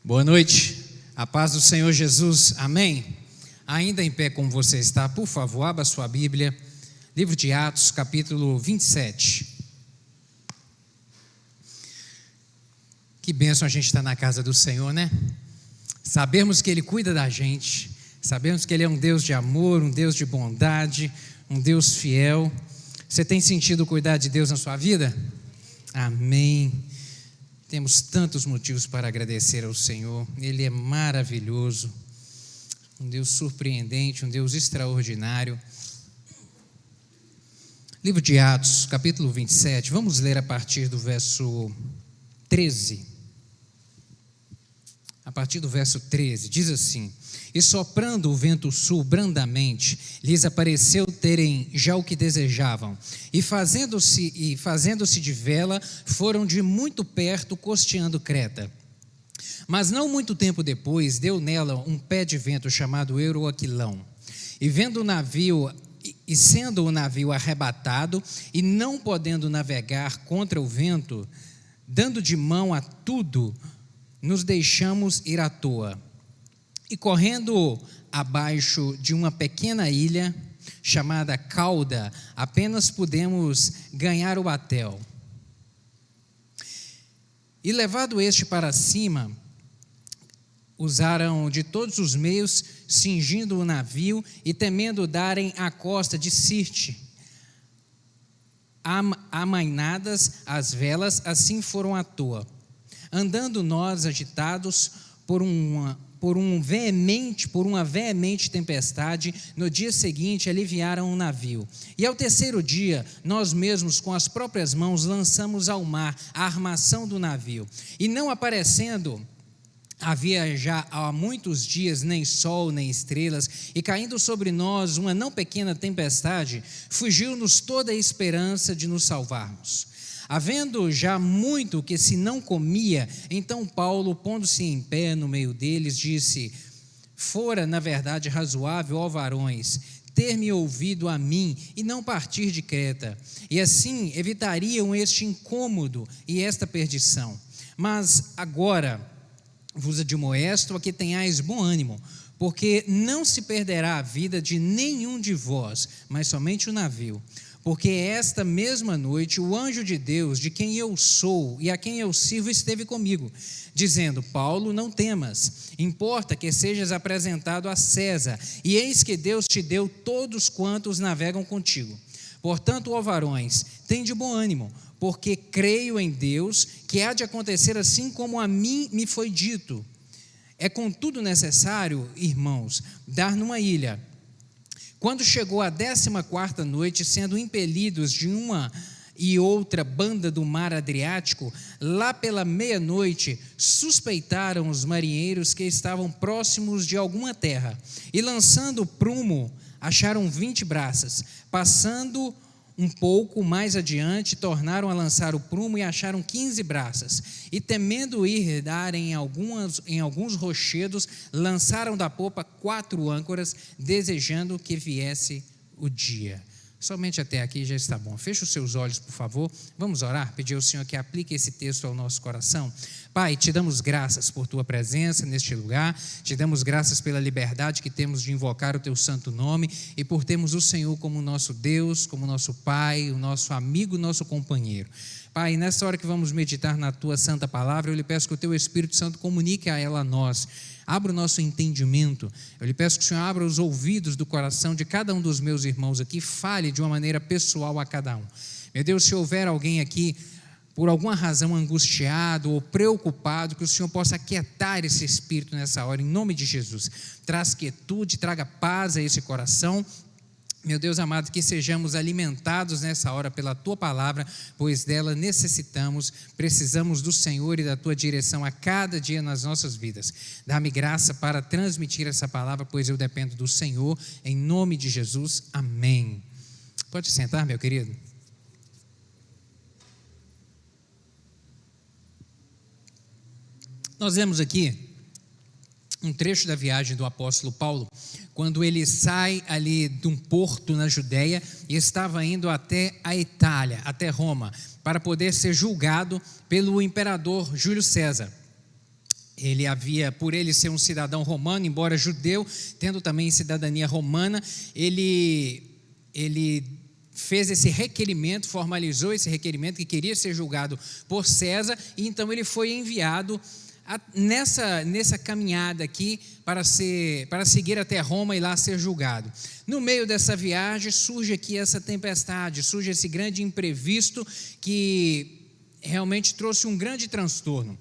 Boa noite, a paz do Senhor Jesus, amém? Ainda em pé como você está, por favor, abra sua Bíblia, livro de Atos, capítulo 27. Que bênção a gente estar na casa do Senhor, né? Sabemos que Ele cuida da gente, sabemos que Ele é um Deus de amor, um Deus de bondade, um Deus fiel. Você tem sentido cuidar de Deus na sua vida? Amém. Temos tantos motivos para agradecer ao Senhor. Ele é maravilhoso, um Deus surpreendente, um Deus extraordinário. Livro de Atos, capítulo 27, vamos ler a partir do verso 13. A partir do verso 13, diz assim: E soprando o vento sul brandamente, lhes apareceu terem já o que desejavam, e fazendo-se de vela, foram de muito perto costeando Creta. Mas não muito tempo depois, deu nela um pé de vento chamado Euroaquilão, e sendo o navio arrebatado, e não podendo navegar contra o vento, dando de mão a tudo, nos deixamos ir à toa. E correndo abaixo de uma pequena ilha, chamada Cauda, apenas pudemos ganhar o batel. E levado este para cima, usaram de todos os meios, cingindo o navio e temendo darem à costa de Sirte. Amainadas as velas, assim foram à toa. Andando nós agitados por uma veemente tempestade, no dia seguinte aliviaram o navio. E ao terceiro dia, nós mesmos com as próprias mãos lançamos ao mar a armação do navio. E não aparecendo havia já há muitos dias nem sol nem estrelas, e caindo sobre nós uma não pequena tempestade, fugiu-nos toda a esperança de nos salvarmos. Havendo já muito que se não comia, então Paulo, pondo-se em pé no meio deles, disse: Fora, na verdade, razoável, ó varões, ter-me ouvido a mim e não partir de Creta, e assim evitariam este incômodo e esta perdição. Mas agora vos admoesto a que tenhais bom ânimo, porque não se perderá a vida de nenhum de vós, mas somente o navio. Porque esta mesma noite o anjo de Deus, de quem eu sou e a quem eu sirvo, esteve comigo, dizendo: Paulo, não temas, importa que sejas apresentado a César, e eis que Deus te deu todos quantos navegam contigo. Portanto, ó varões, tende bom ânimo, porque creio em Deus, que há de acontecer assim como a mim me foi dito. É contudo necessário, irmãos, dar numa ilha. Quando chegou a 14ª noite, sendo impelidos de uma e outra banda do mar Adriático, lá pela meia-noite, suspeitaram os marinheiros que estavam próximos de alguma terra, e lançando prumo, acharam 20 braças. Passando um pouco mais adiante, tornaram a lançar o prumo e acharam 15 braças. E temendo ir dar em alguns rochedos, lançaram da popa 4 âncoras, desejando que viesse o dia. Somente até aqui já está bom. Feche os seus olhos, por favor. Vamos orar, pedir ao Senhor que aplique esse texto ao nosso coração. Pai, te damos graças por tua presença neste lugar, te damos graças pela liberdade que temos de invocar o teu santo nome e por termos o Senhor como nosso Deus, como nosso Pai, o nosso amigo, o nosso companheiro. Pai, nessa hora que vamos meditar na tua santa palavra, eu lhe peço que o teu Espírito Santo comunique a ela a nós. Abra o nosso entendimento. Eu lhe peço que o Senhor abra os ouvidos do coração de cada um dos meus irmãos aqui, fale de uma maneira pessoal a cada um. Meu Deus, se houver alguém aqui por alguma razão angustiado ou preocupado, que o Senhor possa aquietar esse espírito nessa hora, em nome de Jesus. Traz quietude, traga paz a esse coração. Meu Deus amado, que sejamos alimentados nessa hora pela Tua palavra, pois dela necessitamos, precisamos do Senhor e da Tua direção a cada dia nas nossas vidas. Dá-me graça para transmitir essa palavra, pois eu dependo do Senhor, em nome de Jesus, amém. Pode sentar, meu querido. Nós vemos aqui um trecho da viagem do apóstolo Paulo, quando ele sai ali de um porto na Judéia e estava indo até a Itália, até Roma, para poder ser julgado pelo imperador Júlio César. Por ele ser um cidadão romano, embora judeu, tendo também cidadania romana, ele fez esse requerimento, formalizou esse requerimento que queria ser julgado por César, e então ele foi enviado nessa caminhada aqui para seguir até Roma e lá ser julgado. No meio dessa viagem surge aqui essa tempestade, surge esse grande imprevisto que realmente trouxe um grande transtorno.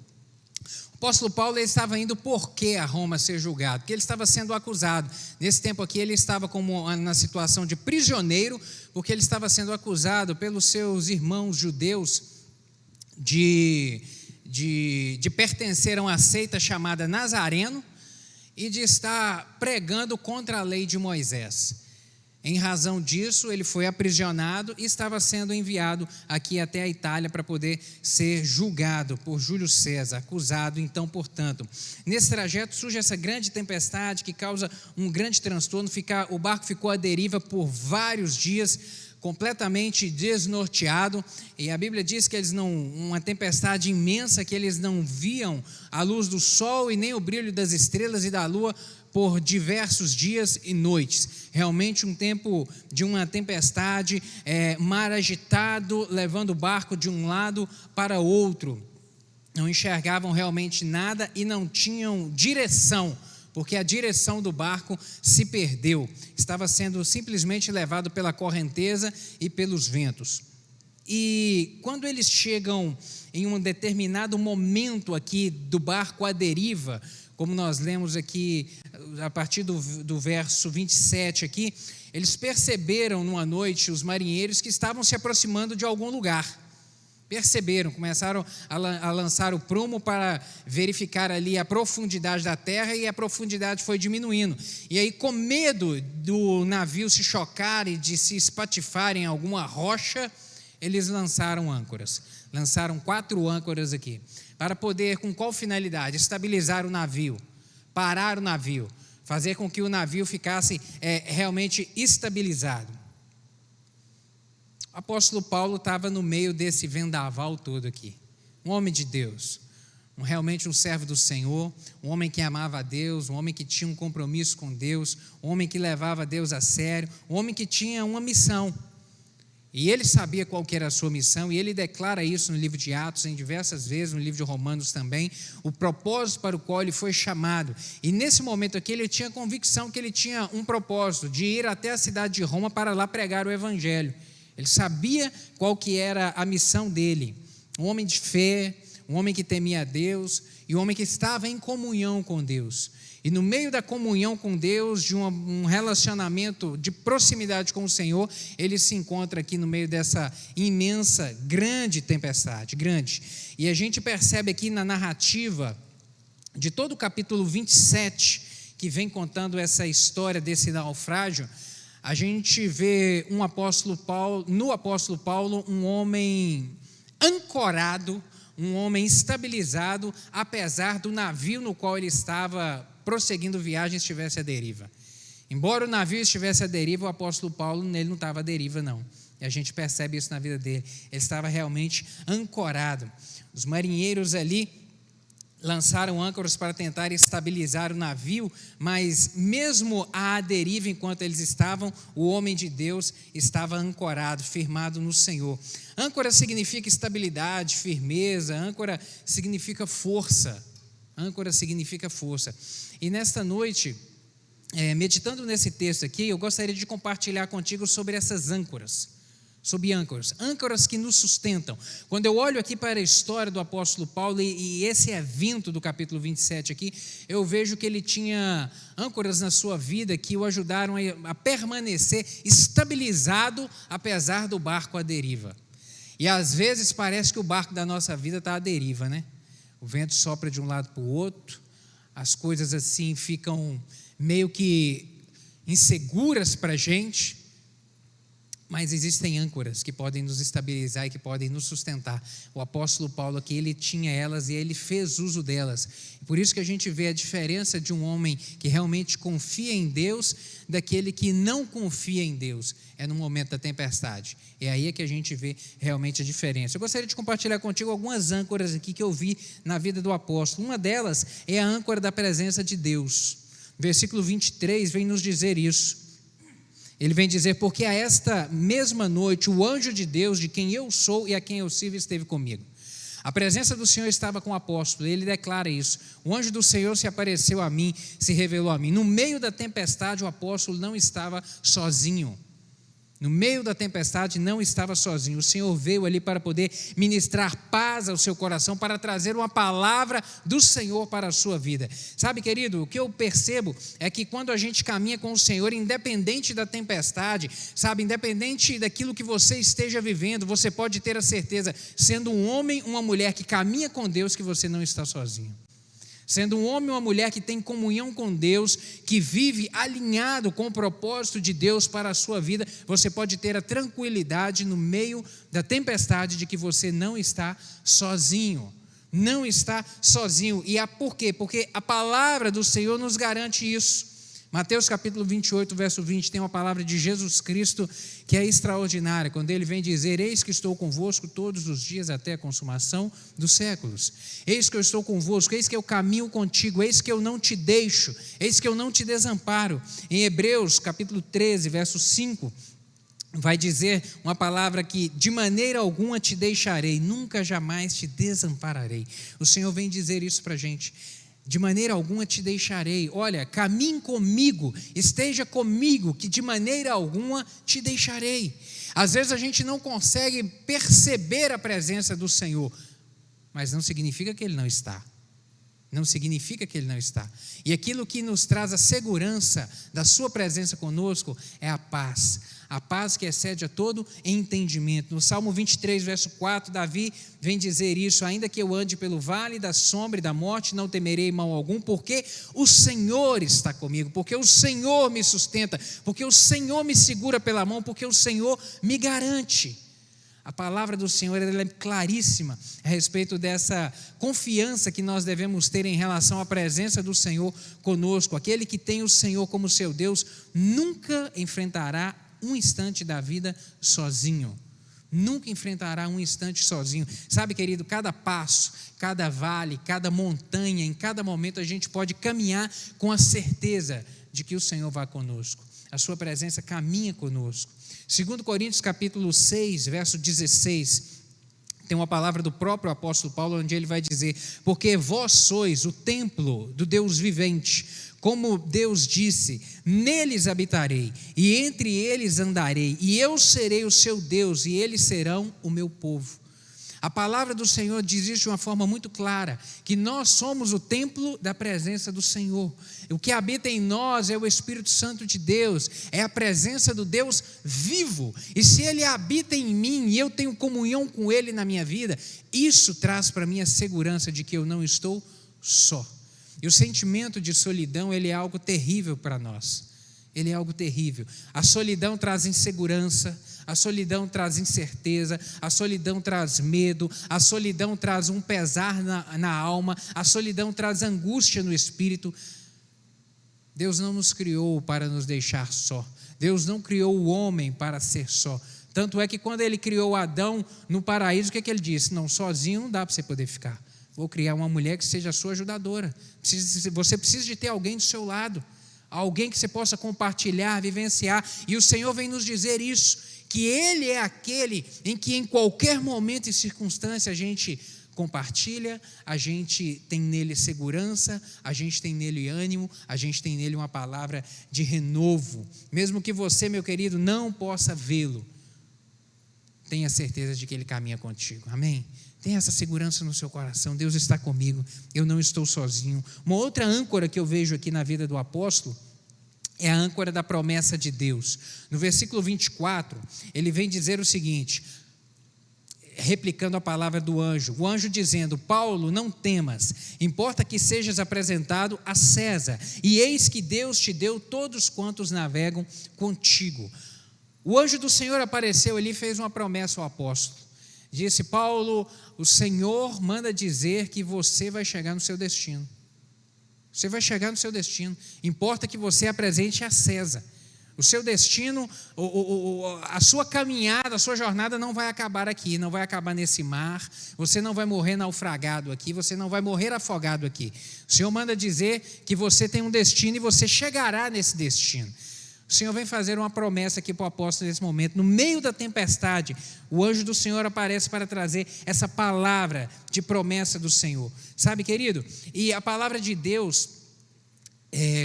O apóstolo Paulo ele estava indo por que a Roma ser julgado? Porque ele estava sendo acusado. Nesse tempo aqui ele estava na situação de prisioneiro, porque ele estava sendo acusado pelos seus irmãos judeus de pertencer a uma seita chamada Nazareno e de estar pregando contra a lei de Moisés. Em razão disso, ele foi aprisionado e estava sendo enviado aqui até a Itália para poder ser julgado por Júlio César, acusado então, portanto. Nesse trajeto surge essa grande tempestade que causa um grande transtorno, o barco ficou à deriva por vários dias, completamente desnorteado, e a Bíblia diz que uma tempestade imensa, que eles não viam a luz do sol e nem o brilho das estrelas e da lua por diversos dias e noites. Realmente um tempo de uma tempestade, mar agitado, levando o barco de um lado para outro. Não enxergavam realmente nada e não tinham direção, porque a direção do barco se perdeu, estava sendo simplesmente levado pela correnteza e pelos ventos. E quando eles chegam em um determinado momento aqui do barco à deriva, como nós lemos aqui a partir do verso 27 aqui, eles perceberam numa noite, os marinheiros, que estavam se aproximando de algum lugar. Perceberam, começaram a lançar o prumo para verificar ali a profundidade da terra, e a profundidade foi diminuindo. E aí, com medo do navio se chocar e de se espatifar em alguma rocha, eles lançaram âncoras. Lançaram 4 âncoras aqui, para poder, com qual finalidade? Estabilizar o navio, parar o navio, fazer com que o navio ficasse realmente estabilizado. O apóstolo Paulo estava no meio desse vendaval todo aqui, um homem de Deus, realmente um servo do Senhor, um homem que amava a Deus, um homem que tinha um compromisso com Deus, um homem que levava Deus a sério, um homem que tinha uma missão, e ele sabia qual que era a sua missão, e ele declara isso no livro de Atos, em diversas vezes, no livro de Romanos também, o propósito para o qual ele foi chamado. E nesse momento aqui ele tinha convicção que ele tinha um propósito, de ir até a cidade de Roma para lá pregar o evangelho. Ele sabia qual que era a missão dele, um homem de fé, um homem que temia a Deus, e um homem que estava em comunhão com Deus. E no meio da comunhão com Deus, de um relacionamento de proximidade com o Senhor, ele se encontra aqui no meio dessa imensa, grande tempestade, grande. E a gente percebe aqui na narrativa de todo o capítulo 27, que vem contando essa história desse naufrágio, a gente vê no apóstolo Paulo, um homem ancorado, um homem estabilizado, apesar do navio no qual ele estava prosseguindo viagem estivesse à deriva. Embora o navio estivesse à deriva, o apóstolo Paulo, ele não estava à deriva não, e a gente percebe isso na vida dele, ele estava realmente ancorado. Os marinheiros ali lançaram âncoras para tentar estabilizar o navio, mas mesmo à deriva, enquanto eles estavam, o homem de Deus estava ancorado, firmado no Senhor. Âncora significa estabilidade, firmeza, âncora significa força, E nesta noite, meditando nesse texto aqui, eu gostaria de compartilhar contigo sobre essas âncoras. Sobre âncoras que nos sustentam. Quando eu olho aqui para a história do apóstolo Paulo e esse evento do capítulo 27 aqui, eu vejo que ele tinha âncoras na sua vida que o ajudaram a permanecer estabilizado apesar do barco à deriva. E às vezes parece que o barco da nossa vida está à deriva, né? O vento sopra de um lado para o outro, as coisas assim ficam meio que inseguras para a gente. Mas existem âncoras que podem nos estabilizar e que podem nos sustentar. O apóstolo Paulo aqui, ele tinha elas e ele fez uso delas. Por isso que a gente vê a diferença de um homem que realmente confia em Deus daquele que não confia em Deus. É no momento da tempestade. É aí que a gente vê realmente a diferença. Eu gostaria de compartilhar contigo algumas âncoras aqui que eu vi na vida do apóstolo. Uma delas é a âncora da presença de Deus. Versículo 23 vem nos dizer isso. Ele vem dizer: porque a esta mesma noite o anjo de Deus, de quem eu sou e a quem eu sirvo, esteve comigo. A presença do Senhor estava com o apóstolo, ele declara isso: o anjo do Senhor se apareceu a mim, se revelou a mim. No meio da tempestade o apóstolo não estava sozinho. No meio da tempestade não estava sozinho. O Senhor veio ali para poder ministrar paz ao seu coração, para trazer uma palavra do Senhor para a sua vida. Sabe, querido, o que eu percebo é que quando a gente caminha com o Senhor, independente da tempestade, sabe, independente daquilo que você esteja vivendo, você pode ter a certeza, sendo um homem, uma mulher que caminha com Deus, que você não está sozinho. Sendo um homem ou uma mulher que tem comunhão com Deus, que vive alinhado com o propósito de Deus para a sua vida, você pode ter a tranquilidade no meio da tempestade de que você não está sozinho. Não está sozinho. E por quê? Porque a palavra do Senhor nos garante isso. Mateus capítulo 28, verso 20, tem uma palavra de Jesus Cristo que é extraordinária, quando ele vem dizer: eis que estou convosco todos os dias até a consumação dos séculos. Eis que eu estou convosco, eis que eu caminho contigo, eis que eu não te deixo, eis que eu não te desamparo. Em Hebreus capítulo 13, verso 5, vai dizer uma palavra que: de maneira alguma te deixarei, nunca jamais te desampararei. O Senhor vem dizer isso para a gente: de maneira alguma te deixarei. Olha, caminhe comigo, esteja comigo, que de maneira alguma te deixarei. Às vezes a gente não consegue perceber a presença do Senhor, mas não significa que Ele não está. Não significa que Ele não está. E aquilo que nos traz a segurança da sua presença conosco é a paz. A paz que excede a todo entendimento. No Salmo 23, verso 4, Davi vem dizer isso: ainda que eu ande pelo vale da sombra e da morte, não temerei mal algum, porque o Senhor está comigo, porque o Senhor me sustenta, porque o Senhor me segura pela mão, porque o Senhor me garante. A palavra do Senhor, ela é claríssima a respeito dessa confiança que nós devemos ter em relação à presença do Senhor conosco. Aquele que tem o Senhor como seu Deus nunca enfrentará um instante da vida sozinho. Nunca enfrentará um instante sozinho. Sabe, querido, cada passo, cada vale, cada montanha, em cada momento a gente pode caminhar com a certeza de que o Senhor vai conosco. A sua presença caminha conosco. 2 Coríntios capítulo 6, verso 16, tem uma palavra do próprio apóstolo Paulo, onde ele vai dizer: porque vós sois o templo do Deus vivente, como Deus disse: neles habitarei, e entre eles andarei, e eu serei o seu Deus, e eles serão o meu povo. A palavra do Senhor diz isso de uma forma muito clara, que nós somos o templo da presença do Senhor. O que habita em nós é o Espírito Santo de Deus, é a presença do Deus vivo. E se Ele habita em mim e eu tenho comunhão com Ele na minha vida, isso traz para mim a segurança de que eu não estou só. E o sentimento de solidão, ele é algo terrível para nós. Ele é algo terrível. A solidão traz insegurança, a solidão traz incerteza, a solidão traz medo, a solidão traz um pesar na alma, a solidão traz angústia no espírito. Deus não nos criou para nos deixar só. Deus não criou o homem para ser só. Tanto é que quando Ele criou Adão no paraíso, o que Ele disse? Não, sozinho não dá para você poder ficar. Vou criar uma mulher que seja a sua ajudadora. Você precisa de ter alguém do seu lado, alguém que você possa compartilhar, vivenciar. E o Senhor vem nos dizer isso, que Ele é aquele em que em qualquer momento e circunstância a gente compartilha, a gente tem nele segurança, a gente tem nele ânimo, a gente tem nele uma palavra de renovo. Mesmo que você, meu querido, não possa vê-lo, tenha certeza de que Ele caminha contigo. Amém? Tenha essa segurança no seu coração. Deus está comigo, eu não estou sozinho. Uma outra âncora que eu vejo aqui na vida do apóstolo é a âncora da promessa de Deus. No versículo 24, ele vem dizer o seguinte, replicando a palavra do anjo, o anjo dizendo: Paulo, não temas, importa que sejas apresentado a César, e eis que Deus te deu todos quantos navegam contigo. O anjo do Senhor apareceu ali e fez uma promessa ao apóstolo. Disse: Paulo, o Senhor manda dizer que você vai chegar no seu destino. Você vai chegar no seu destino. Importa que você apresente a César. O seu destino, a sua caminhada, a sua jornada não vai acabar aqui, não vai acabar nesse mar. Você não vai morrer naufragado aqui, você não vai morrer afogado aqui. O Senhor manda dizer que você tem um destino e você chegará nesse destino. O Senhor vem fazer uma promessa aqui para o apóstolo nesse momento. No meio da tempestade, o anjo do Senhor aparece para trazer essa palavra de promessa do Senhor. Sabe, querido? E a palavra de Deus,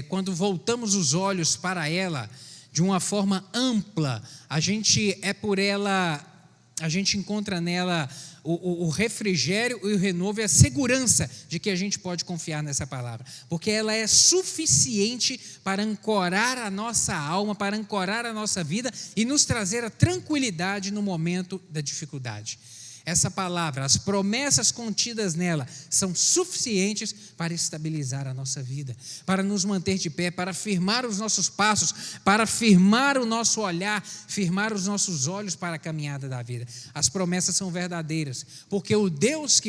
quando voltamos os olhos para ela de uma forma ampla, a gente encontra nela o refrigério e o renovo e a segurança de que a gente pode confiar nessa palavra, porque ela é suficiente para ancorar a nossa alma, para ancorar a nossa vida e nos trazer a tranquilidade no momento da dificuldade. Essa palavra, as promessas contidas nela são suficientes para estabilizar a nossa vida, para nos manter de pé, para firmar os nossos passos, para firmar o nosso olhar, firmar os nossos olhos para a caminhada da vida. As promessas são verdadeiras, porque o Deus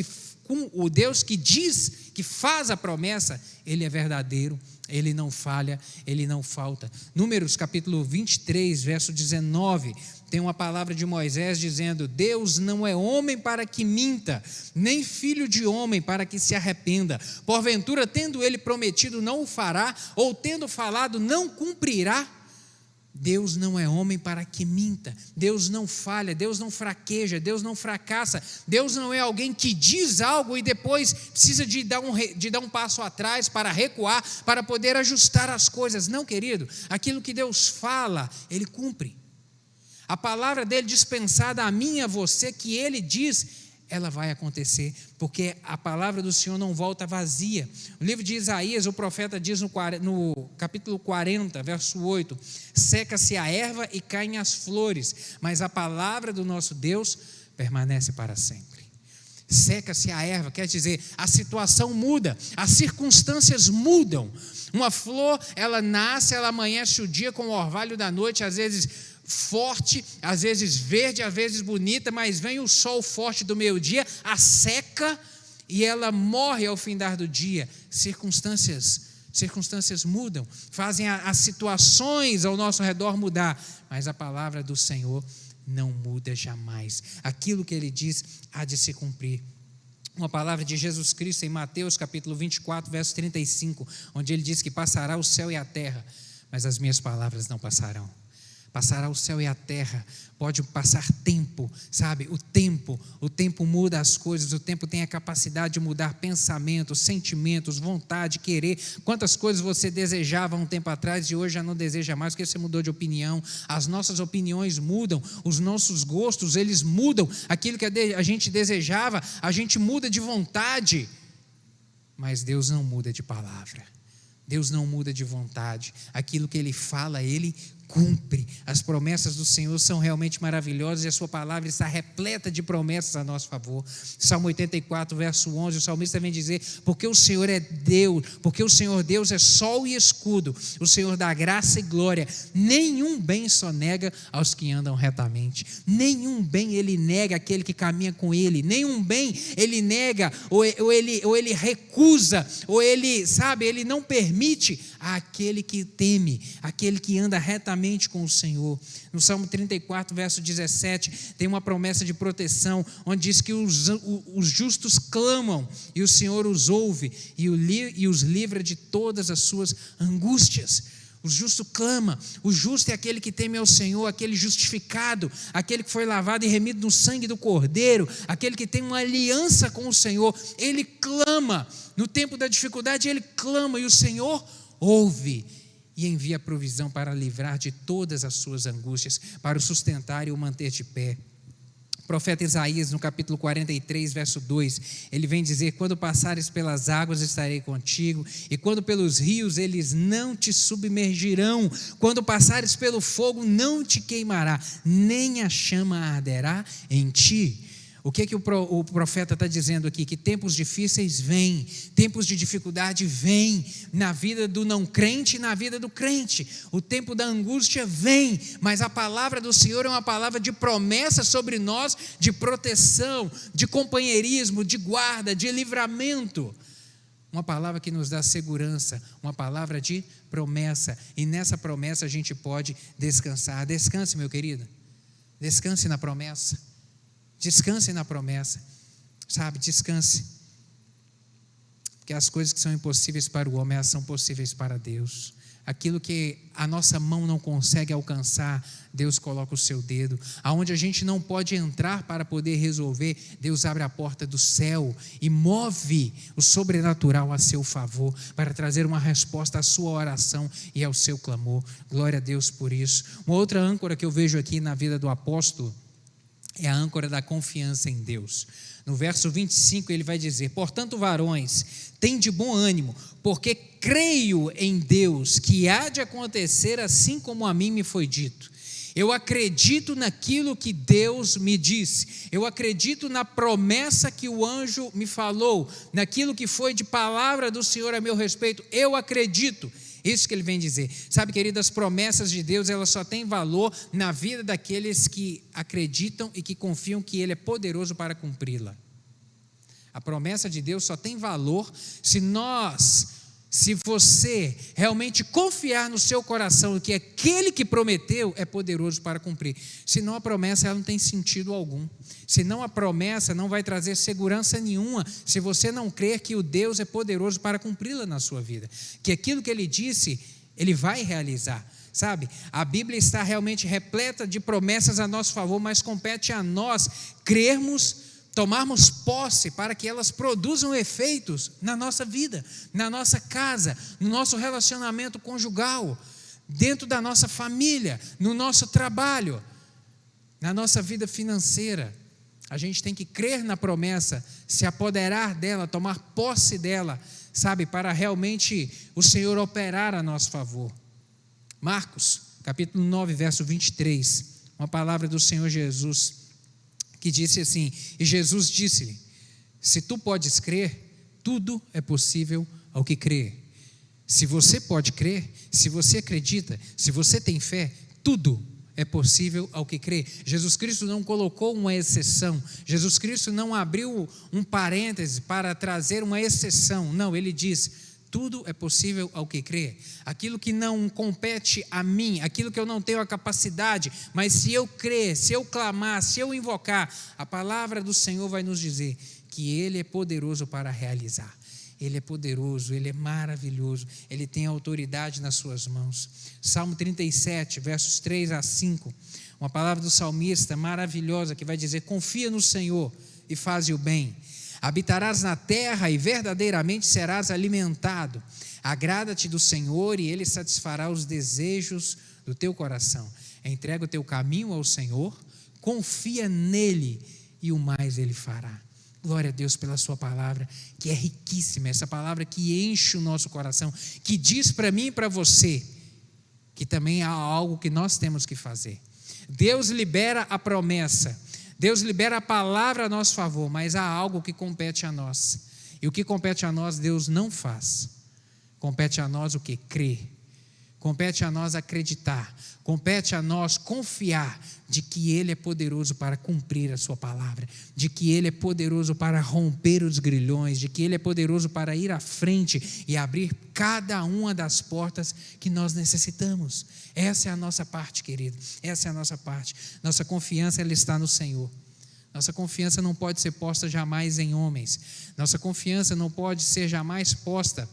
que diz, que faz a promessa, Ele é verdadeiro, Ele não falha, Ele não falta. Números capítulo 23, verso 19, tem uma palavra de Moisés dizendo: Deus não é homem para que minta, nem filho de homem para que se arrependa. Porventura, tendo ele prometido, não o fará, ou tendo falado, não cumprirá? Deus não é homem para que minta, Deus não falha, Deus não fraqueja, Deus não fracassa, Deus não é alguém que diz algo e depois precisa de dar um passo atrás para recuar, para poder ajustar as coisas. Não, querido, aquilo que Deus fala, Ele cumpre. A palavra dele dispensada a mim e a você, que ele diz, ela vai acontecer, porque a palavra do Senhor não volta vazia. O livro de Isaías, o profeta diz no capítulo 40, verso 8: seca-se a erva e caem as flores, mas a palavra do nosso Deus permanece para sempre. Seca-se a erva, quer dizer, a situação muda, as circunstâncias mudam. Uma flor, ela nasce, ela amanhece o dia com o orvalho da noite, às vezes forte, às vezes verde, às vezes bonita, mas vem o sol forte do meio-dia, a seca, e ela morre ao findar do dia. Circunstâncias mudam, fazem as situações ao nosso redor mudar, mas a palavra do Senhor não muda jamais. Aquilo que Ele diz há de se cumprir. Uma palavra de Jesus Cristo em Mateus capítulo 24, verso 35, onde Ele diz que passará o céu e a terra, mas as minhas palavras não passarão. Passará o céu e a terra, pode passar tempo, sabe? O tempo muda as coisas, o tempo tem a capacidade de mudar pensamentos, sentimentos, vontade, querer. Quantas coisas você desejava um tempo atrás e hoje já não deseja mais, porque você mudou de opinião. As nossas opiniões mudam, os nossos gostos, eles mudam. Aquilo que a gente desejava, a gente muda de vontade, mas Deus não muda de palavra. Deus não muda de vontade. Aquilo que Ele fala, Ele cumpre. As promessas do Senhor são realmente maravilhosas e a sua palavra está repleta de promessas a nosso favor. Salmo 84, verso 11, o salmista vem dizer: porque o Senhor é Deus, porque o Senhor Deus é sol e escudo, o Senhor dá graça e glória, nenhum bem sonega aos que andam retamente, nenhum bem Ele nega aquele que caminha com Ele, nenhum bem Ele nega, ou ele recusa, ou Ele, sabe, Ele não permite àquele que teme, aquele que anda retamente com o Senhor. No Salmo 34, verso 17, tem uma promessa de proteção, onde diz que os justos clamam e o Senhor os ouve e os livra de todas as suas angústias. O justo clama, o justo é aquele que teme ao Senhor, aquele justificado, aquele que foi lavado e remido no sangue do Cordeiro, aquele que tem uma aliança com o Senhor. Ele clama, no tempo da dificuldade ele clama e o Senhor ouve e envia provisão para livrar de todas as suas angústias, para o sustentar e o manter de pé. O profeta Isaías, no capítulo 43, verso 2, ele vem dizer: quando passares pelas águas estarei contigo, e quando pelos rios eles não te submergirão, quando passares pelo fogo não te queimará, nem a chama arderá em ti. O que o profeta está dizendo aqui? Que tempos difíceis vêm, tempos de dificuldade vêm na vida do não crente e na vida do crente. O tempo da angústia vem, mas a palavra do Senhor é uma palavra de promessa sobre nós, de proteção, de companheirismo, de guarda, de livramento. Uma palavra que nos dá segurança, uma palavra de promessa. E nessa promessa a gente pode descansar. Descanse, meu querido. Descanse na promessa. Descanse na promessa, sabe, descanse, porque as coisas que são impossíveis para o homem, elas são possíveis para Deus. Aquilo que a nossa mão não consegue alcançar, Deus coloca o seu dedo. Aonde a gente não pode entrar para poder resolver, Deus abre a porta do céu e move o sobrenatural a seu favor, para trazer uma resposta à sua oração e ao seu clamor. Glória a Deus por isso. Uma outra âncora que eu vejo aqui na vida do apóstolo é a âncora da confiança em Deus. No verso 25 ele vai dizer: portanto, varões, tende bom ânimo, porque creio em Deus, que há de acontecer assim como a mim me foi dito. Eu acredito naquilo que Deus me disse, eu acredito na promessa que o anjo me falou, naquilo que foi de palavra do Senhor a meu respeito, eu acredito. Isso que ele vem dizer. Sabe, querido, as promessas de Deus, elas só têm valor na vida daqueles que acreditam e que confiam que Ele é poderoso para cumpri-la. A promessa de Deus só tem valor se você realmente confiar no seu coração que aquele que prometeu é poderoso para cumprir. Senão a promessa ela não tem sentido algum. Senão a promessa não vai trazer segurança nenhuma, se você não crer que o Deus é poderoso para cumpri-la na sua vida. Que aquilo que Ele disse, Ele vai realizar. Sabe, a Bíblia está realmente repleta de promessas a nosso favor, mas compete a nós crermos, tomarmos posse para que elas produzam efeitos na nossa vida, na nossa casa, no nosso relacionamento conjugal, dentro da nossa família, no nosso trabalho, na nossa vida financeira. A gente tem que crer na promessa, se apoderar dela, tomar posse dela, sabe, para realmente o Senhor operar a nosso favor. Marcos, capítulo 9, verso 23, uma palavra do Senhor Jesus, que disse assim: e Jesus disse-lhe: se tu podes crer, tudo é possível ao que crê. Se você pode crer, se você acredita, se você tem fé, tudo é possível ao que crê. Jesus Cristo não colocou uma exceção, Jesus Cristo não abriu um parêntese para trazer uma exceção, não, Ele diz: tudo é possível ao que crê. Aquilo que não compete a mim, aquilo que eu não tenho a capacidade, mas se eu crer, se eu clamar, se eu invocar, a palavra do Senhor vai nos dizer que Ele é poderoso para realizar. Ele é poderoso, Ele é maravilhoso, Ele tem autoridade nas suas mãos. Salmo 37, versos 3 a 5, uma palavra do salmista maravilhosa que vai dizer: confia no Senhor e faze o bem. Habitarás na terra e verdadeiramente serás alimentado. Agrada-te do Senhor e Ele satisfará os desejos do teu coração. Entrega o teu caminho ao Senhor, confia nele e o mais Ele fará. Glória a Deus pela sua palavra, que é riquíssima, essa palavra que enche o nosso coração, que diz para mim e para você, que também há algo que nós temos que fazer. Deus libera a promessa, Deus libera a palavra a nosso favor, mas há algo que compete a nós, e o que compete a nós Deus não faz. Compete a nós o que? Crer. Compete a nós acreditar, compete a nós confiar de que Ele é poderoso para cumprir a sua palavra, de que Ele é poderoso para romper os grilhões, de que Ele é poderoso para ir à frente e abrir cada uma das portas que nós necessitamos. Essa é a nossa parte, querido, essa é a nossa parte. Nossa confiança ela está no Senhor. Nossa confiança não pode ser posta jamais em homens, nossa confiança não pode ser jamais posta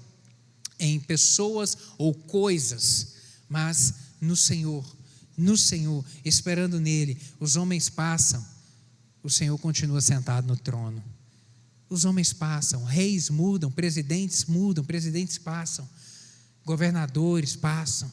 em pessoas ou coisas, mas no Senhor, esperando nele. Os homens passam, o Senhor continua sentado no trono. Os homens passam, reis mudam, presidentes passam, governadores passam,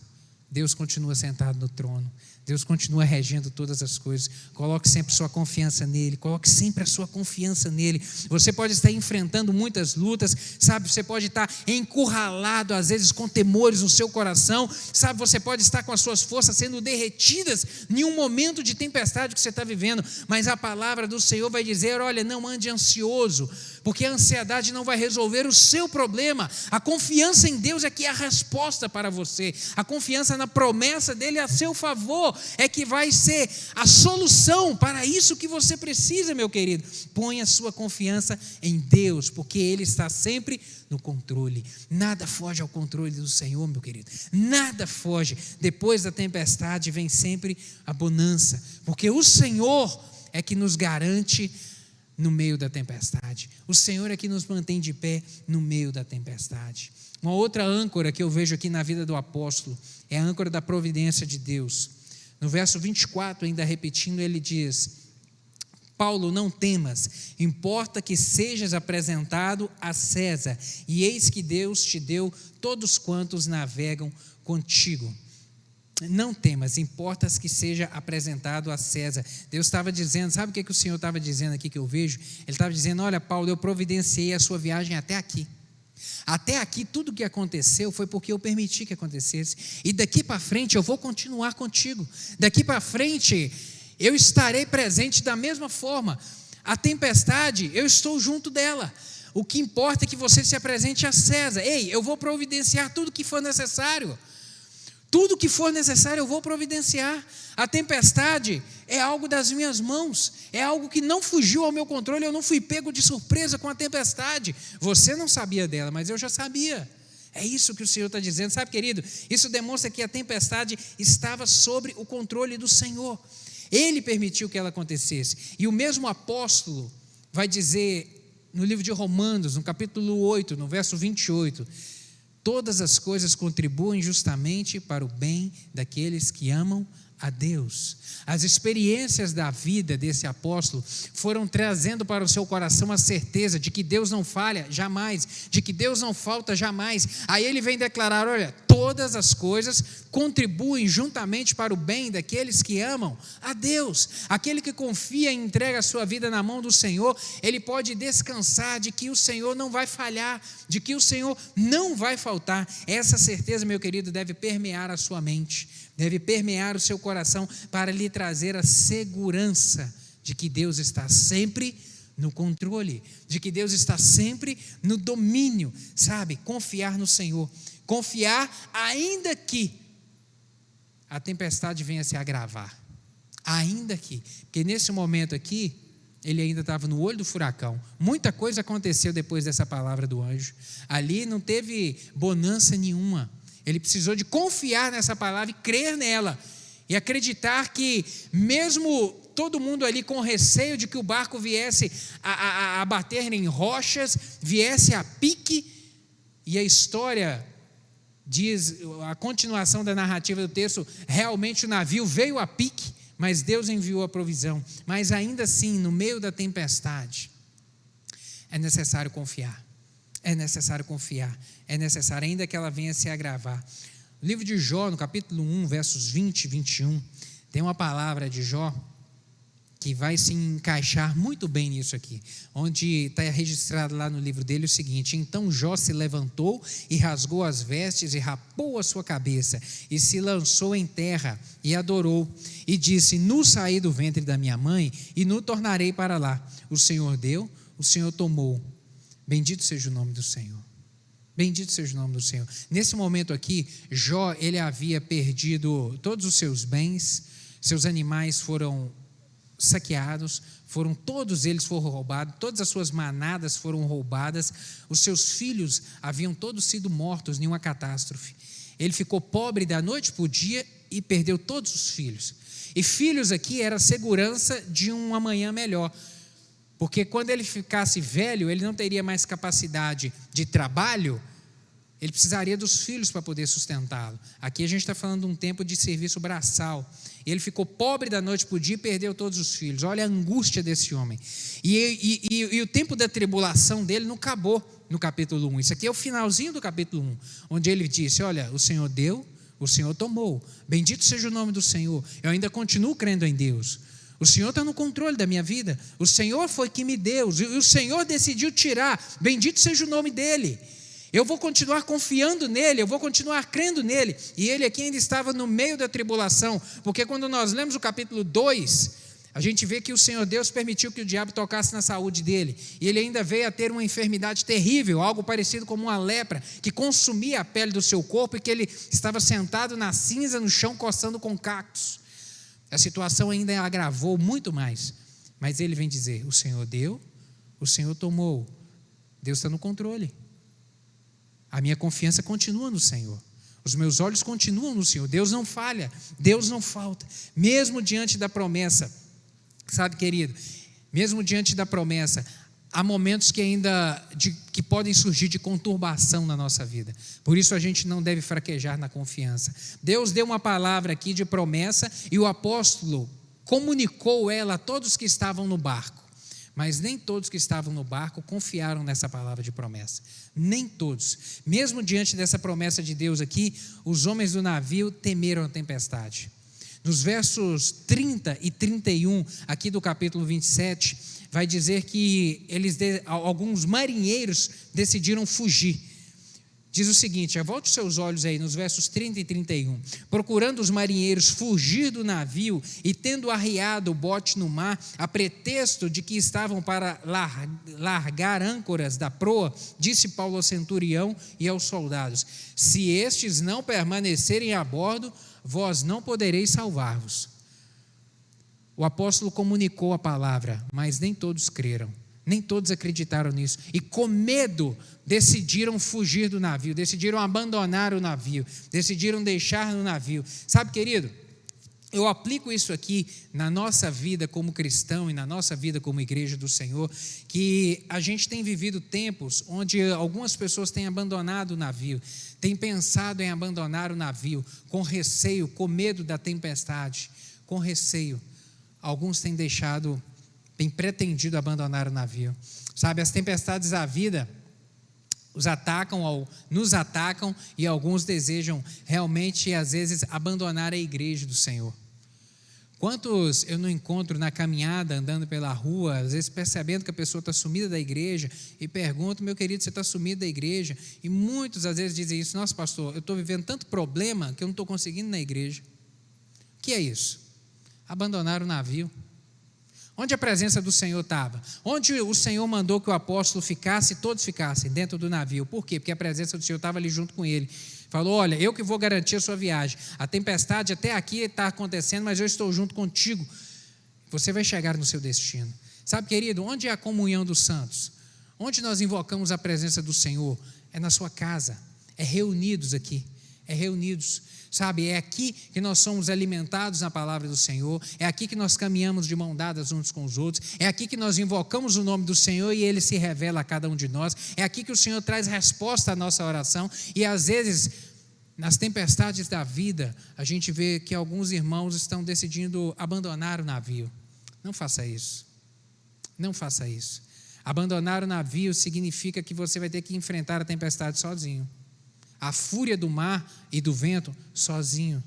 Deus continua sentado no trono. Deus continua regendo todas as coisas. Coloque sempre sua confiança nele. Coloque sempre a sua confiança nele. Você pode estar enfrentando muitas lutas, sabe? Você pode estar encurralado, às vezes com temores no seu coração, sabe? Você pode estar com as suas forças sendo derretidas em um momento de tempestade que você está vivendo, mas a palavra do Senhor vai dizer: olha, não ande ansioso, porque a ansiedade não vai resolver o seu problema. A confiança em Deus é que é a resposta para você. A confiança na promessa dele a seu favor é que vai ser a solução para isso que você precisa, meu querido. Ponha sua confiança em Deus, porque ele está sempre no controle. Nada foge ao controle do Senhor, meu querido. Nada foge. Depois da tempestade vem sempre a bonança, porque o Senhor é que nos garante no meio da tempestade. O Senhor é que nos mantém de pé no meio da tempestade. Uma outra âncora que eu vejo aqui na vida do apóstolo é a âncora da providência de Deus. No verso 24, ainda repetindo, ele diz: Paulo, não temas, importa que sejas apresentado a César, e eis que Deus te deu todos quantos navegam contigo. Não temas, importa que seja apresentado a César. Deus estava dizendo, sabe o que o Senhor estava dizendo aqui que eu vejo? Ele estava dizendo: olha, Paulo, eu providenciei a sua viagem até aqui. Até aqui tudo o que aconteceu foi porque eu permiti que acontecesse, e daqui para frente eu vou continuar contigo. Daqui para frente eu estarei presente da mesma forma. A tempestade, eu estou junto dela. O que importa é que você se apresente a César. Ei, eu vou providenciar tudo que for necessário. Tudo que for necessário eu vou providenciar. A tempestade é algo das minhas mãos, é algo que não fugiu ao meu controle. Eu não fui pego de surpresa com a tempestade. Você não sabia dela, mas eu já sabia. É isso que o Senhor está dizendo, sabe, querido? Isso demonstra que a tempestade estava sobre o controle do Senhor. Ele permitiu que ela acontecesse. E o mesmo apóstolo vai dizer no livro de Romanos, no capítulo 8, no verso 28, todas as coisas contribuem justamente para o bem daqueles que amam a Deus. As experiências da vida desse apóstolo foram trazendo para o seu coração a certeza de que Deus não falha jamais, de que Deus não falta jamais. Aí ele vem declarar: olha, todas as coisas contribuem juntamente para o bem daqueles que amam a Deus. Aquele que confia e entrega a sua vida na mão do Senhor, ele pode descansar de que o Senhor não vai falhar, de que o Senhor não vai faltar. Essa certeza, meu querido, deve permear a sua mente, deve permear o seu coração, para lhe trazer a segurança de que Deus está sempre no controle, de que Deus está sempre no domínio, sabe? Confiar no Senhor, confiar ainda que a tempestade venha se agravar, ainda que, porque nesse momento aqui, ele ainda estava no olho do furacão. Muita coisa aconteceu depois dessa palavra do anjo. Ali não teve bonança nenhuma. Ele precisou de confiar nessa palavra e crer nela, e acreditar que mesmo todo mundo ali com receio de que o barco viesse a bater em rochas, viesse a pique, e a história diz, a continuação da narrativa do texto, realmente o navio veio a pique, mas Deus enviou a provisão. Mas ainda assim, no meio da tempestade, é necessário confiar. É necessário confiar, é necessário, ainda que ela venha se agravar. No livro de Jó, no capítulo 1, versos 20 e 21, tem uma palavra de Jó que vai se encaixar muito bem nisso aqui, onde está registrado lá no livro dele o seguinte: então Jó se levantou e rasgou as vestes e rapou a sua cabeça e se lançou em terra e adorou e disse: nu saí do ventre da minha mãe e nu tornarei para lá. O Senhor deu, o Senhor tomou. Bendito seja o nome do Senhor. Bendito seja o nome do Senhor. Nesse momento aqui, Jó, ele havia perdido todos os seus bens, seus animais foram saqueados, todos eles foram roubados, todas as suas manadas foram roubadas, os seus filhos haviam todos sido mortos em uma catástrofe. Ele ficou pobre da noite para o dia e perdeu todos os filhos. E filhos aqui era a segurança de um amanhã melhor. Porque quando ele ficasse velho, ele não teria mais capacidade de trabalho, ele precisaria dos filhos para poder sustentá-lo. Aqui a gente está falando de um tempo de serviço braçal. Ele ficou pobre da noite para o dia e perdeu todos os filhos. Olha a angústia desse homem. E o tempo da tribulação dele não acabou no capítulo 1. Isso aqui é o finalzinho do capítulo 1, onde ele disse: olha, o Senhor deu, O Senhor tomou. Bendito seja o nome do Senhor. Eu ainda continuo crendo em Deus. O Senhor está no controle da minha vida. O Senhor foi que me deu. E o Senhor decidiu tirar. Bendito seja o nome dEle. Eu vou continuar confiando nele, eu vou continuar crendo nele. E ele aqui ainda estava no meio da tribulação, porque quando nós lemos o capítulo 2, a gente vê que o Senhor Deus permitiu que o diabo tocasse na saúde dele. E ele ainda veio a ter uma enfermidade terrível, algo parecido como uma lepra, que consumia a pele do seu corpo e que ele estava sentado na cinza, no chão, coçando com cactos. A situação ainda agravou muito mais. Mas ele vem dizer, o Senhor deu, o Senhor tomou. Deus está no controle. A minha confiança continua no Senhor. Os meus olhos continuam no Senhor. Deus não falha, Deus não falta. Mesmo diante da promessa, sabe, querido, mesmo diante da promessa, há momentos que ainda que podem surgir de conturbação na nossa vida. Por isso a gente não deve fraquejar na confiança. Deus deu uma palavra aqui de promessa e o apóstolo comunicou ela a todos que estavam no barco. Mas nem todos que estavam no barco confiaram nessa palavra de promessa. Nem todos. Mesmo diante dessa promessa de Deus aqui, os homens do navio temeram a tempestade. Nos versos 30 e 31, aqui do capítulo 27, vai dizer que alguns marinheiros decidiram fugir. Diz o seguinte, volte os seus olhos aí nos versos 30 e 31. Procurando os marinheiros fugir do navio e tendo arriado o bote no mar, a pretexto de que estavam para largar âncoras da proa, disse Paulo ao centurião e aos soldados, se estes não permanecerem a bordo, vós não podereis salvar-vos. O apóstolo comunicou a palavra, mas nem todos creram. Nem todos acreditaram nisso. E com medo, decidiram fugir do navio, decidiram abandonar o navio, decidiram deixar no navio. Sabe, querido, eu aplico isso aqui na nossa vida como cristão e na nossa vida como igreja do Senhor, que a gente tem vivido tempos onde algumas pessoas têm abandonado o navio, têm pensado em abandonar o navio, com receio, com medo da tempestade, com receio. Alguns têm pretendido abandonar o navio. Sabe, as tempestades da vida nos atacam e alguns desejam realmente, às vezes, abandonar a igreja do Senhor. Quantos eu não encontro na caminhada, andando pela rua, às vezes percebendo que a pessoa está sumida da igreja e pergunto, meu querido, você está sumido da igreja? E muitos às vezes dizem isso, nossa pastor, eu estou vivendo tanto problema que eu não estou conseguindo ir na igreja. O que é isso? Abandonar o navio. Onde a presença do Senhor estava? Onde o Senhor mandou que o apóstolo ficasse, todos ficassem dentro do navio. Por quê? Porque a presença do Senhor estava ali junto com ele. Falou, olha, eu que vou garantir a sua viagem. A tempestade até aqui está acontecendo, mas eu estou junto contigo. Você vai chegar no seu destino. Sabe, querido, onde é a comunhão dos santos? Onde nós invocamos a presença do Senhor? É na sua casa. É reunidos aqui. É reunidos. Sabe, é aqui que nós somos alimentados na palavra do Senhor, é aqui que nós caminhamos de mão dadas uns com os outros, é aqui que nós invocamos o nome do Senhor e Ele se revela a cada um de nós, é aqui que o Senhor traz resposta à nossa oração e às vezes, nas tempestades da vida, a gente vê que alguns irmãos estão decidindo abandonar o navio. Não faça isso, não faça isso. Abandonar o navio significa que você vai ter que enfrentar a tempestade sozinho. A fúria do mar e do vento sozinho.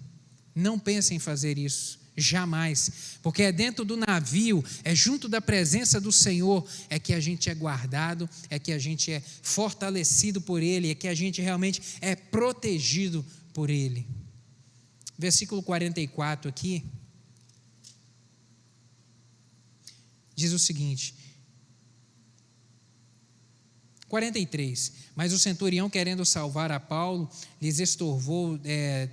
Não pense em fazer isso, jamais, porque é dentro do navio, é junto da presença do Senhor, é que a gente é guardado, é que a gente é fortalecido por Ele, é que a gente realmente é protegido por Ele. Versículo 44 aqui, diz o seguinte, 43, mas o centurião, querendo salvar a Paulo, lhes estorvou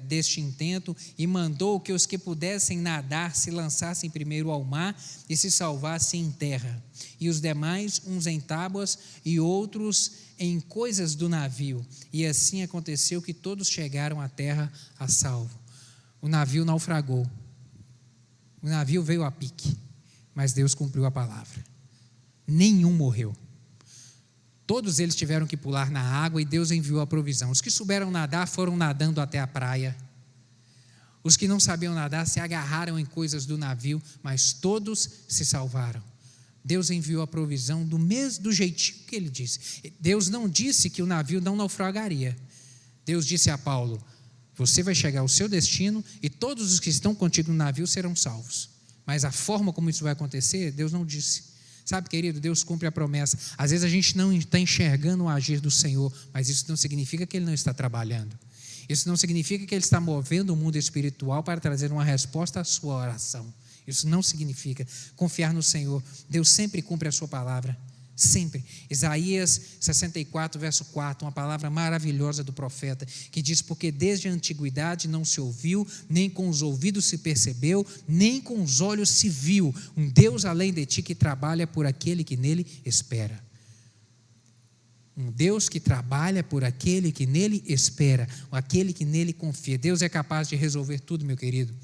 deste intento e mandou que os que pudessem nadar se lançassem primeiro ao mar e se salvassem em terra, e os demais uns em tábuas e outros em coisas do navio, e assim aconteceu que todos chegaram à terra a salvo. O navio naufragou, o navio veio a pique, mas Deus cumpriu a palavra, nenhum morreu. Todos eles tiveram que pular na água e Deus enviou a provisão. Os que souberam nadar foram nadando até a praia. Os que não sabiam nadar se agarraram em coisas do navio, mas todos se salvaram. Deus enviou a provisão do jeitinho que Ele disse. Deus não disse que o navio não naufragaria. Deus disse a Paulo, Você vai chegar ao seu destino e todos os que estão contigo no navio serão salvos. Mas a forma como isso vai acontecer, Deus não disse. Sabe, querido, Deus cumpre a promessa. Às vezes a gente não está enxergando o agir do Senhor, mas isso não significa que Ele não está trabalhando. Isso não significa que Ele está movendo o mundo espiritual para trazer uma resposta à sua oração. Isso não significa confiar no Senhor. Deus sempre cumpre a sua palavra. Sempre. Isaías 64, verso 4, uma palavra maravilhosa do profeta, que diz: porque desde a antiguidade não se ouviu, nem com os ouvidos se percebeu, nem com os olhos se viu, um Deus além de ti que trabalha por aquele que nele espera. Um Deus que trabalha por aquele que nele espera, aquele que nele confia. Deus é capaz de resolver tudo, meu querido.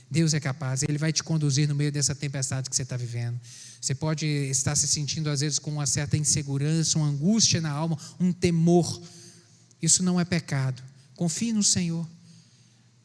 Deus é capaz, Ele vai te conduzir no meio dessa tempestade que você está vivendo. Você pode estar se sentindo às vezes com uma certa insegurança, uma angústia na alma, um temor. Isso não é pecado. Confie no Senhor.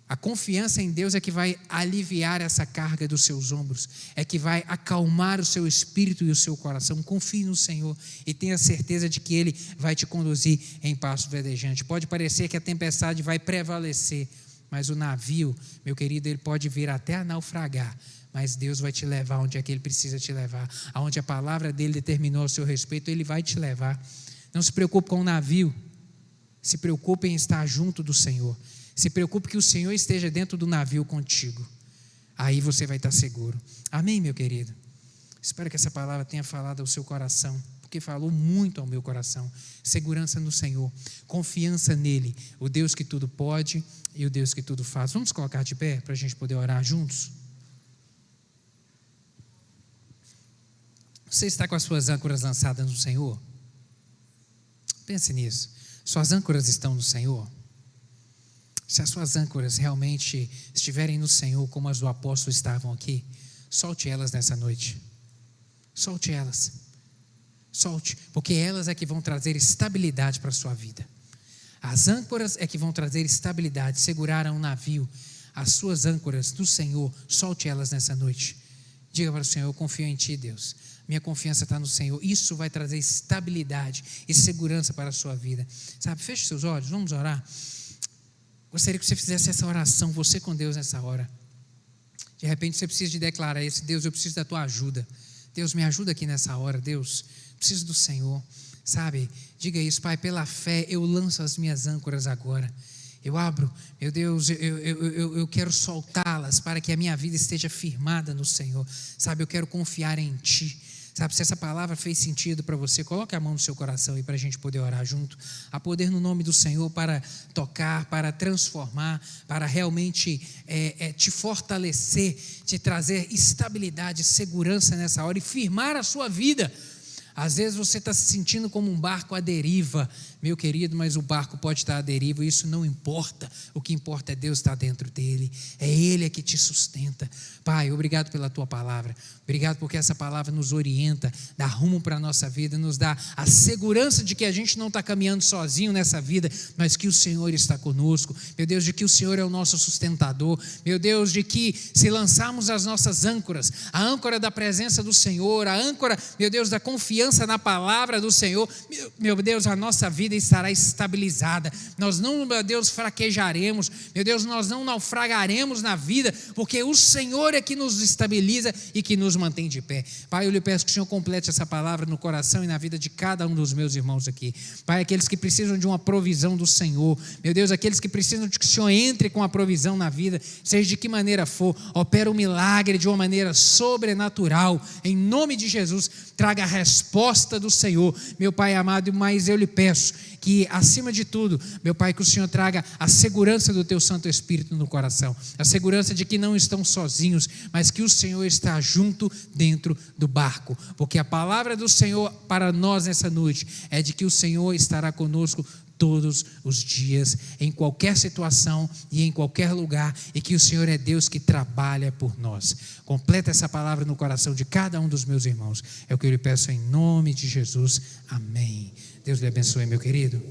A confiança em Deus é que vai aliviar essa carga dos seus ombros, é que vai acalmar o seu espírito e o seu coração. Confie no Senhor e tenha certeza de que Ele vai te conduzir em passo verdejante. Pode parecer que a tempestade vai prevalecer, mas o navio, meu querido, ele pode vir até a naufragar, mas Deus vai te levar onde é que Ele precisa te levar, aonde a palavra dEle determinou a seu respeito, Ele vai te levar. Não se preocupe com o navio, se preocupe em estar junto do Senhor, se preocupe que o Senhor esteja dentro do navio contigo, aí você vai estar seguro. Amém, meu querido? Espero que essa palavra tenha falado ao seu coração, porque falou muito ao meu coração. Segurança no Senhor, confiança nele, o Deus que tudo pode e o Deus que tudo faz. Vamos colocar de pé para a gente poder orar juntos? Você está com as suas âncoras lançadas no Senhor? Pense nisso. Suas âncoras estão no Senhor? Se as suas âncoras realmente estiverem no Senhor, como as do apóstolo estavam aqui, solte elas nessa noite. Solte elas. Solte, porque elas é que vão trazer estabilidade para a sua vida. As âncoras é que vão trazer estabilidade, seguraram um navio. As suas âncoras do Senhor, solte elas nessa noite. Diga para o Senhor: eu confio em Ti, Deus. Minha confiança está no Senhor. Isso vai trazer estabilidade e segurança para a sua vida. Sabe, feche seus olhos, vamos orar. Gostaria que você fizesse essa oração, você com Deus nessa hora. De repente você precisa de declarar isso: Deus, eu preciso da Tua ajuda. Deus, me ajuda aqui nessa hora. Deus, preciso do Senhor. Sabe, diga isso: Pai, pela fé eu lanço as minhas âncoras agora. Eu abro, meu Deus, eu quero soltá-las para que a minha vida esteja firmada no Senhor. Sabe, eu quero confiar em Ti. Sabe, se essa palavra fez sentido para você, coloque a mão no seu coração aí para a gente poder orar junto. Há poder no nome do Senhor para tocar, para transformar, para realmente te fortalecer, te trazer estabilidade, segurança nessa hora e firmar a sua vida. Às vezes você está se sentindo como um barco à deriva, meu querido, mas o barco pode estar à deriva, isso não importa. O que importa é Deus estar dentro dele, é Ele que te sustenta. Pai, obrigado pela Tua palavra, obrigado porque essa palavra nos orienta, dá rumo para a nossa vida, nos dá a segurança de que a gente não está caminhando sozinho nessa vida, mas que o Senhor está conosco, meu Deus, de que o Senhor é o nosso sustentador, meu Deus, de que se lançarmos as nossas âncoras, a âncora da presença do Senhor, a âncora, meu Deus, da confiança na palavra do Senhor, meu Deus, a nossa vida estará estabilizada. Nós não, meu Deus, fraquejaremos, meu Deus, nós não naufragaremos na vida, porque o Senhor é que nos estabiliza e que nos mantém de pé. Pai, eu lhe peço que o Senhor complete essa palavra no coração e na vida de cada um dos meus irmãos aqui. Pai, aqueles que precisam de uma provisão do Senhor, meu Deus, aqueles que precisam de que o Senhor entre com a provisão na vida, seja de que maneira for, opera um milagre de uma maneira sobrenatural, em nome de Jesus, traga a resposta do Senhor, meu Pai amado. Mas eu lhe peço que, acima de tudo, meu Pai, que o Senhor traga a segurança do Teu Santo Espírito no coração, a segurança de que não estão sozinhos, mas que o Senhor está junto dentro do barco, porque a palavra do Senhor para nós nessa noite é de que o Senhor estará conosco todos os dias, em qualquer situação e em qualquer lugar, e que o Senhor é Deus que trabalha por nós. Completa essa palavra no coração de cada um dos meus irmãos, é o que eu lhe peço em nome de Jesus, amém. Deus lhe abençoe, meu querido.